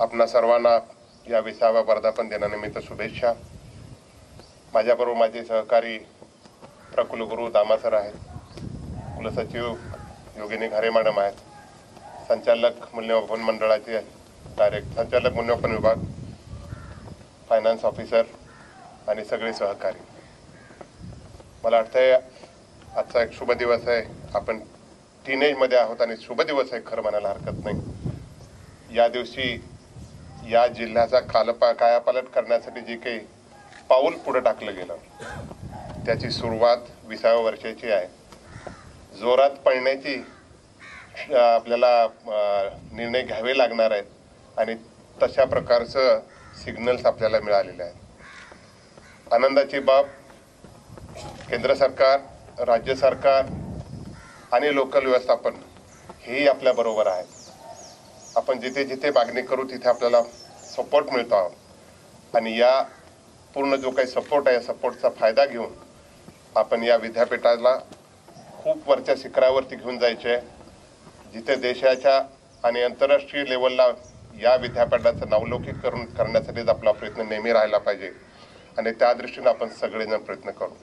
आपणा सर्वांना या 20व्या वर्धापन दिनानिमित्त शुभेच्छा। माझ्याबरोबर माझे सहकारी प्रकुलगुरू दामासर आहेत, कुलसचिव योगिनी घारे मॅडम आहेत, संचालक मूल्यमापन मंडळाचे संचालक मूल्यमापन विभाग, फायनान्स ऑफिसर आणि सगळे सहकारी। मला वाटतंय आजचा एक शुभ दिवस आहे। आपण टीनेजमध्ये आहोत आणि शुभ दिवस आहे खरं म्हणायला हरकत नाही। या दिवशी या जिल्ह्याचा कायापालट करण्यासाठी जे काही पाऊल पुढे टाकलं गेलं त्याची सुरुवात 20व्या वर्षाची आहे। जोरात पळण्याची आपल्याला निर्णय घ्यावे लागणार आहेत आणि तशा प्रकारचं सिग्नल्स आपल्याला मिळालेले आहेत। आनंदाची बाब, केंद्र सरकार, राज्य सरकार आणि लोकल व्यवस्थापन हेही आपल्या बरोबर आहे। आपण जिथे जिथे मागणी करू तिथे आपल्याला सपोर्ट मिळतो आणि या पूर्ण जो काही सपोर्ट आहे सपोर्टचा फायदा घेऊन आपण या विद्यापीठाला खूप वरच्या शिखरावरती घेऊन जायचे आहे, जिथे देशाच्या आणि आंतरराष्ट्रीय लेवलला या विद्यापीठाचं नावलौकिक करण्यासाठीच आपला प्रयत्न नेहमी राहिला पाहिजे आणि त्या दृष्टीने आपण सगळेजण प्रयत्न करू।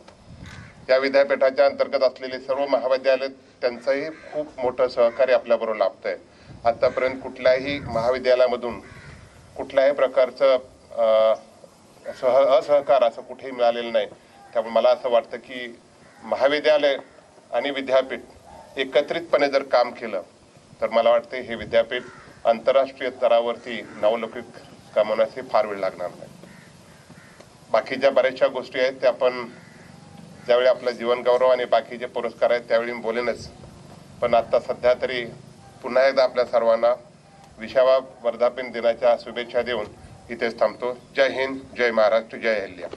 या विद्यापीठाच्या अंतर्गत असलेले सर्व महाविद्यालय त्यांचंही खूप मोठं सहकार्य आपल्याबरोबर लाभतंय। आतापर्यंत कुठल्याही महाविद्यालयामधून कुठल्याही प्रकारचं असहकार असं कुठेही मिळालेलं नाही। त्यामुळे मला असं वाटतं की महाविद्यालय आणि विद्यापीठ एकत्रितपणे जर काम केलं तर मला वाटतं हे विद्यापीठ आंतरराष्ट्रीय स्तरावरती नावलौकिक कमवण्यास फार वेळ लागणार नाही। बाकीच्या बऱ्याचशा गोष्टी आहेत त्या आपण ज्यावेळी आपलं जीवन गौरव आणि बाकीचे पुरस्कार आहेत त्यावेळी मी बोलेनच, पण आता सध्या तरी पुन्हा एकदा आपल्या सर्वांना 20व्या वर्धापन दिनाच्या शुभेच्छा देऊन इथेच थांबतो। जय हिंद, जय महाराष्ट्र, जय अहिल्या।